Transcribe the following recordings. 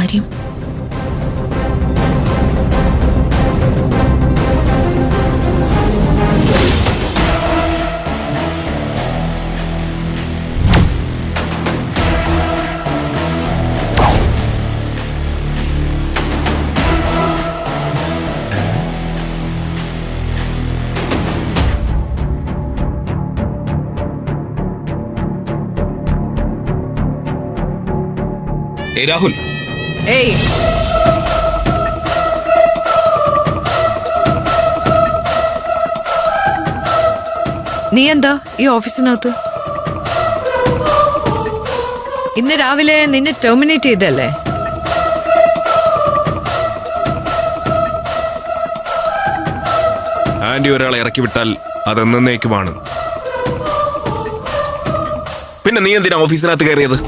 കാര്യം? രാഹുൽ, ഏയ്, നീ എന്താ ഈ ഓഫീസിനകത്ത്? ഇന്ന് രാവിലെ നിന്നെ ടെർമിനേറ്റ് ചെയ്തല്ലേ? ആന്റി ഒരാളെ ഇറക്കി വിട്ടാൽ അതെന്നേക്കുമാണ്. പിന്നെ നീ എന്തിനാ ഓഫീസിനകത്ത് കയറിയത്?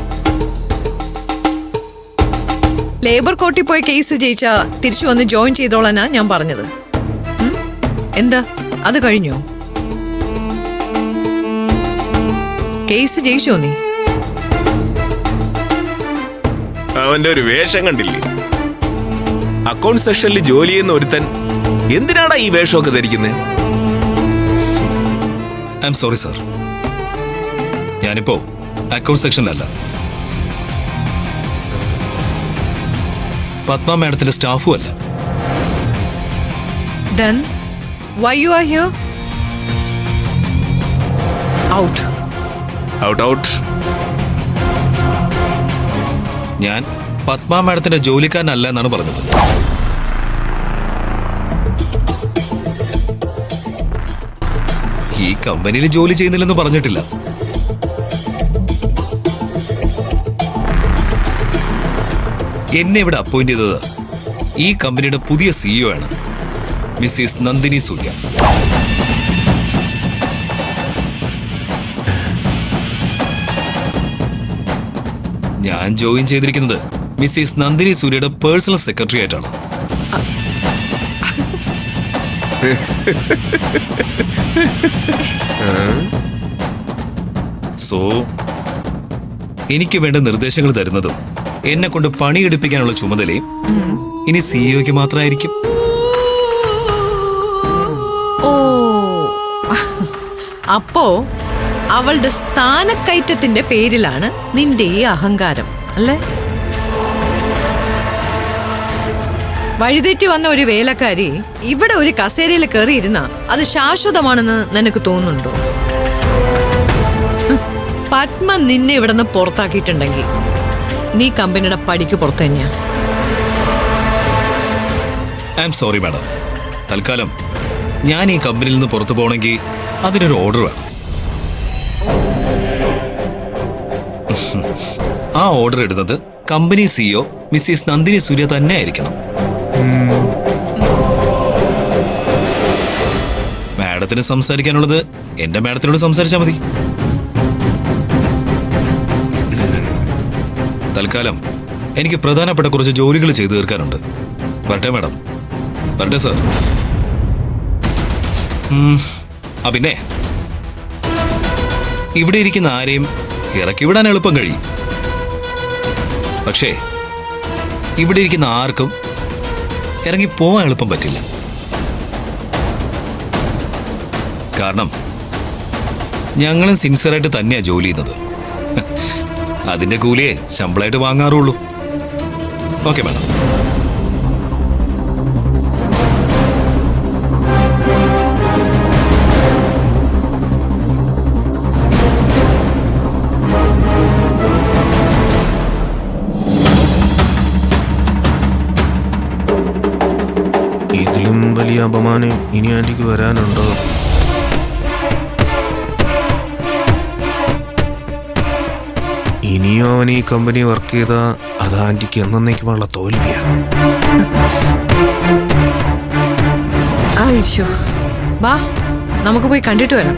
ലേബർ കോർട്ടിൽ പോയി കേസ് ജയിച്ചാ തിരിച്ചു വന്ന് ജോയിൻ ചെയ്തോളാനാ ഞാൻ പറഞ്ഞത്. എന്താ അത് കഴിഞ്ഞോ? കേസ് ജയിച്ചോ നീ? അവന്റെ ഒരു വേഷം കണ്ടില്ലേ? അക്കൗണ്ട് സെക്ഷനിൽ ജോലി ചെയ്യുന്ന ഒരുത്തൻ എന്തിനാടാ ഈ വേഷമൊക്കെ ധരിക്കുന്നത്? ഐ എം സോറി സാർ, ഞാനിപ്പോ അക്കൗണ്ട് സെക്ഷനിലല്ല. പത്മ മാഡത്തിന്റെ സ്റ്റാഫും അല്ല. Then why you are here? Out. Out out. ഞാൻ പത്മ മാഡത്തിന്റെ ജോലിക്കാരനല്ല എന്നാണ് പറഞ്ഞത്. ഈ കമ്പനിയിൽ ജോലി ചെയ്യുന്നില്ലെന്ന് പറഞ്ഞിട്ടില്ല. എന്നെ ഇവിടെ അപ്പോയിന്റ് ചെയ്തത് ഈ കമ്പനിയുടെ പുതിയ സിഇഒ ആണ്, മിസ്സിസ് നന്ദിനി സൂര്യ. ഞാൻ ജോയിൻ ചെയ്തിരിക്കുന്നത് മിസ്സിസ് നന്ദിനി സൂര്യയുടെ പേഴ്സണൽ സെക്രട്ടറി ആയിട്ടാണ്. സോ എനിക്ക് വേണ്ട നിർദ്ദേശങ്ങൾ തരുന്നതും എന്നെ കൊണ്ട് പണിയെടുപ്പിക്കാനുള്ള ചുമതലയും ഇനി സിഇഒക്ക് മാത്രമായിരിക്കും. ഓ, അപ്പോ അവളുടെ സ്ഥാനക്കയറ്റത്തിന്റെ പേരിലാണ് നിന്റെ ഈ അഹങ്കാരം അല്ലേ? വഴിതെറ്റി വന്ന ഒരു വേലക്കാരി ഇവിടെ ഒരു കസേരയിൽ കയറിയിരുന്ന അത് ശാശ്വതമാണെന്ന് നിനക്ക് തോന്നുന്നുണ്ടോ? പത്മ നിന്നെ ഇവിടെ നിന്ന് പുറത്താക്കിയിട്ടുണ്ടെങ്കിൽ നീ കമ്പനിയുടെ പടിക്ക് പുറത്തു തന്നെയാ. ഐ എം സോറി മാഡം, തൽക്കാലം ഞാൻ ഈ കമ്പനിയിൽ നിന്ന് പുറത്തു പോകണമെങ്കിൽ അതിനൊരു ഓർഡർ വേണം. ആ ഓർഡർ ഇടുന്നത് കമ്പനി സിഇഒ മിസ്സിസ് നന്ദിനി സൂര്യ തന്നെ ആയിരിക്കണം. മാഡത്തിന് സംസാരിക്കാനുള്ളത് എന്റെ മാഡത്തിനോട് സംസാരിച്ചാൽ മതി. തൽക്കാലം എനിക്ക് പ്രധാനപ്പെട്ട കുറച്ച് ജോലികൾ ചെയ്തു തീർക്കാനുണ്ട്. വരട്ടെ മാഡം, വരട്ടെ സാർ. പിന്നെ ഇവിടെ ഇരിക്കുന്ന ആരെയും ഇറക്കി വിടാൻ എളുപ്പം കഴിയും. പക്ഷേ ഇവിടെ ഇരിക്കുന്ന ആർക്കും ഇറങ്ങി പോവാൻ എളുപ്പം പറ്റില്ല. കാരണം ഞങ്ങളും സിൻസിയറായിട്ട് തന്നെയാ ജോലി ചെയ്യുന്നത്. അതിന്റെ കൂലിയെ ശമ്പളമായിട്ട് വാങ്ങാറുള്ളൂ. Okay madam. ഇതിലും വലിയ അപമാനം ഇനി ആന്റിക്ക് വരാനുണ്ടോ? ഇനിയോ അവൻ ഈ കമ്പനി വർക്ക് ചെയ്താ അത് ആന്റിക്ക് എന്നേക്കുമുള്ള തോൽവിയാ. വാ, നമുക്ക് പോയി കണ്ടിട്ട് വരാം.